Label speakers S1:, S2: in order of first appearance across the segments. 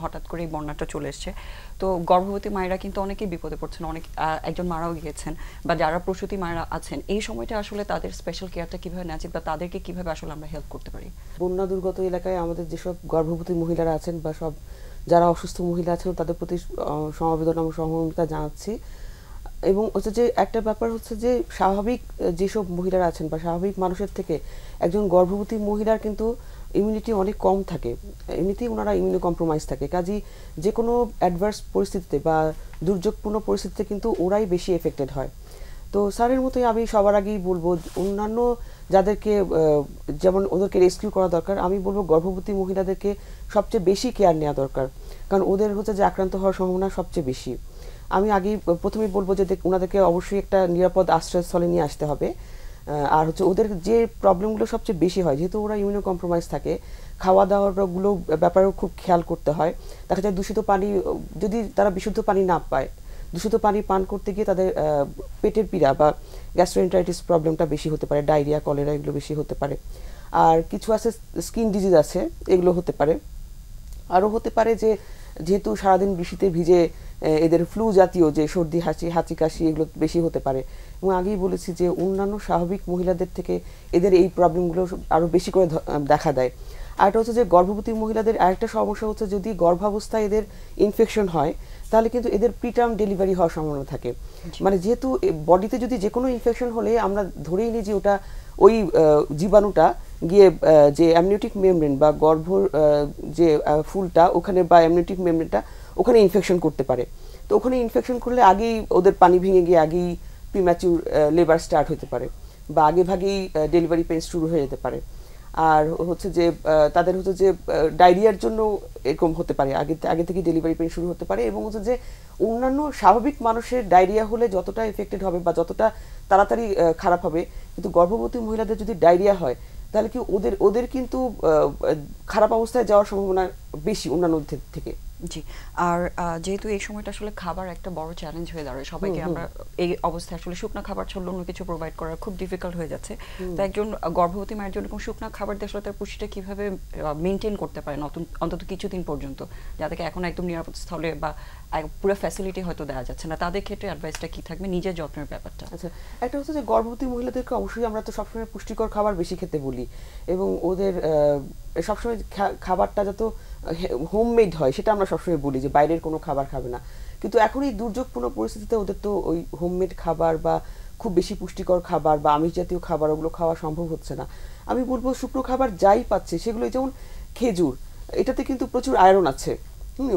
S1: হঠাৎ করে এই বন্যাটা চলে এসেছে। তো গর্ভবতী মায়েরা কিন্তু অনেকেই বিপদে পড়ছেন, অনেক একজন মারাও গিয়েছেন, বা যারা প্রসূতি মায়েরা আছেন এই সময়টা আসলে তাদের স্পেশাল কেয়ারটা কিভাবে নেওয়া উচিত বা তাদেরকে কিভাবে আসলে আমরা হেল্প করতে পারি?
S2: বন্যা দুর্গত এলাকায় আমাদের যেসব গর্ভবতী মহিলারা আছেন বা সব যারা অসুস্থ মহিলা আছেন তাদের প্রতি সমবেদনা এবং সহমর্মিতা জানাচ্ছি। এবং হচ্ছে যে একটা ব্যাপার হচ্ছে যে স্বাভাবিক যেসব মহিলারা আছেন বা স্বাভাবিক মানুষের থেকে একজন গর্ভবতী মহিলার কিন্তু ইমিউনিটি অনেক কম থাকে, এমনিতেই ওনারা ইমিউনো কম্প্রোমাইজ থাকে, কাজেই যে কোনো অ্যাডভার্স পরিস্থিতিতে বা দুর্যোগপূর্ণ পরিস্থিতিতে কিন্তু ওরাই বেশি এফেক্টেড হয়। তো স্যারের মতোই আমি সবার আগেই বলবো অন্যান্য যাদেরকে যেমন ওদেরকে রেস্কিউ করা দরকার, আমি বলবো গর্ভবতী মহিলাদেরকে সবচেয়ে বেশি কেয়ার নেওয়া দরকার, কারণ ওদের হচ্ছে যে আক্রান্ত হওয়ার সম্ভাবনা সবচেয়ে বেশি। আমি আগেই প্রথমেই বলবো যে ওনাদেরকে অবশ্যই একটা নিরাপদ আশ্রয়স্থলে নিয়ে আসতে হবে। আর হচ্ছে ওদের যে প্রবলেমগুলো সবচেয়ে বেশি হয়, যেহেতু ওরা ইমিউনো কম্প্রোমাইজ থাকে, খাওয়া দাওয়ারগুলো ব্যাপারেও খুব খেয়াল করতে হয়। দেখা যায় দূষিত পানি, যদি তারা বিশুদ্ধ পানি না পায়, দূষিত পানি পান করতে গিয়ে তাদের পেটের পীড়া বা গ্যাস্ট্রোএন্টারাইটিস প্রবলেমটা বেশি হতে পারে, ডায়রিয়া, কলেরা এগুলো বেশি হতে পারে। আর কিছু আছে স্কিন ডিজিজ আছে, এগুলো হতে পারে। আরও হতে পারে যে যেহেতু সারাদিন বৃষ্টিতে ভিজে এদের ফ্লু জাতীয় যে সর্দি হাঁচি কাশি এগুলো বেশি হতে পারে। এবং আগেই বলেছি যে অন্যান্য স্বাভাবিক মহিলাদের থেকে এদের এই প্রবলেমগুলো আরও বেশি করে দেখা দেয়। আরেকটা হচ্ছে যে গর্ভবতী মহিলাদের আরেকটা সমস্যা হচ্ছে যদি গর্ভাবস্থায় এদের ইনফেকশন হয় তাহলে কিন্তু এদের প্রিটার্ম ডেলিভারি হওয়ার সম্ভাবনা থাকে। মানে যেহেতু বডিতে যদি যে কোনো ইনফেকশন হলে আমরা ধরেই নিই যে ওটা ওই জীবাণুটা গিয়ে যে অ্যামনিওটিক মেমব্রেন বা গর্ভর যে ফুলটা ওখানে বা অ্যামনিওটিক মেমব্রেনটা ওখানে ইনফেকশন করতে পারে। তো ওখানে ইনফেকশন করলে আগেই ওদের পানি ভেঙে গিয়ে আগেই প্রিম্যাচুর লেবার স্টার্ট হতে পারে বা আগে ভাগেই ডেলিভারি পেন শুরু হয়ে যেতে পারে। আর হচ্ছে যে তাদের হচ্ছে যে ডায়রিয়ার জন্য এরকম হতে পারে, আগে থেকে ডেলিভারি পেন শুরু হতে পারে। এবং হচ্ছে যে অন্যান্য স্বাভাবিক মানুষের ডায়রিয়া হলে যতটা এফেক্টেড হবে বা যতটা তাড়াতাড়ি খারাপ হবে, কিন্তু গর্ভবতী মহিলাদের যদি ডায়রিয়া হয় তাহলে কি ওদের কিন্তু খারাপ অবস্থায় যাওয়ার সম্ভাবনা বেশি অন্যান্যদের থেকে।
S1: জি। আর যেহেতু এই সময়টা আসলে খাবার একটা বড় চ্যালেঞ্জ হয়ে দাঁড়ায় সবাইকে, আমরা এই অবস্থায় আসলে শুকনা খাবার ছাড়া অন্য কিছু প্রোভাইড করা খুব ডিফিকাল্ট হয়ে যাচ্ছে। তো একজন গর্ভবতী মায়ের জন্য কোন শুকনা খাবার দিয়ে আসলে তার পুষ্টিটা কিভাবে মেনটেন করতে পারে অন্তত কিছুদিন পর্যন্ত, যাদেরকে এখন একদম নিরাপদ স্থলে বা পুরো ফ্যাসিলিটি হয়তো দেওয়া যাচ্ছে না, তাদের ক্ষেত্রে অ্যাডভাইসটা কি থাকবে নিজের যত্নের ব্যাপারটা?
S2: আচ্ছা, একটা হচ্ছে যে গর্ভবতী মহিলাদেরকে অবশ্যই আমরা তো সবসময় পুষ্টিকর খাবার বেশি খেতে বলি এবং ওদের সবসময় খাবারটা যত হোমমেড হয় সেটা আমরা সবসময় বলি যে বাইরের কোনো খাবার খাবে না। কিন্তু এখন এই দুর্যোগপূর্ণ পরিস্থিতিতে ওদের তো ওই হোমমেড খাবার বা খুব বেশি পুষ্টিকর খাবার বা আমিষ জাতীয় খাবার ওগুলো খাওয়া সম্ভব হচ্ছে না। আমি বলবো শুকনো খাবার যাই পাচ্ছে সেগুলো, যেমন খেজুর, এটাতে কিন্তু প্রচুর আয়রন আছে,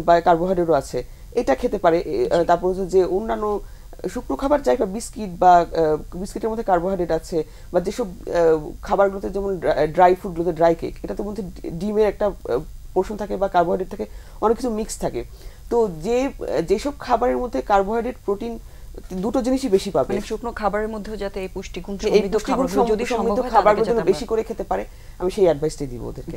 S2: বা কার্বোহাইড্রেটও আছে, এটা খেতে পারে। তারপর হচ্ছে যে অন্যান্য শুকনো খাবার যাই বা বিস্কিট বা বিস্কিটের মধ্যে কার্বোহাইড্রেট আছে, বা যেসব খাবারগুলোতে যেমন ড্রাই ফুডগুলোতে ড্রাই কেক, এটাতে মধ্যে ডিমের একটা পোর্শন থাকে বা কার্বোহাইড্রেট থাকে, অনেক কিছু মিক্স থাকে। তো যেসব খাবারের মধ্যে কার্বোহাইড্রেট প্রোটিন দুটো জিনিসই বেশি পাবে,
S1: মানে শুকনো খাবারের মধ্যেও যাতে এই পুষ্টিগুণ
S2: সমৃদ্ধ খাবারগুলো যদি সম্ভব হয় খাবারগুলো বেশি করে খেতে পারে, আমি সেই অ্যাডভাইসটাই দিব ওদেরকে।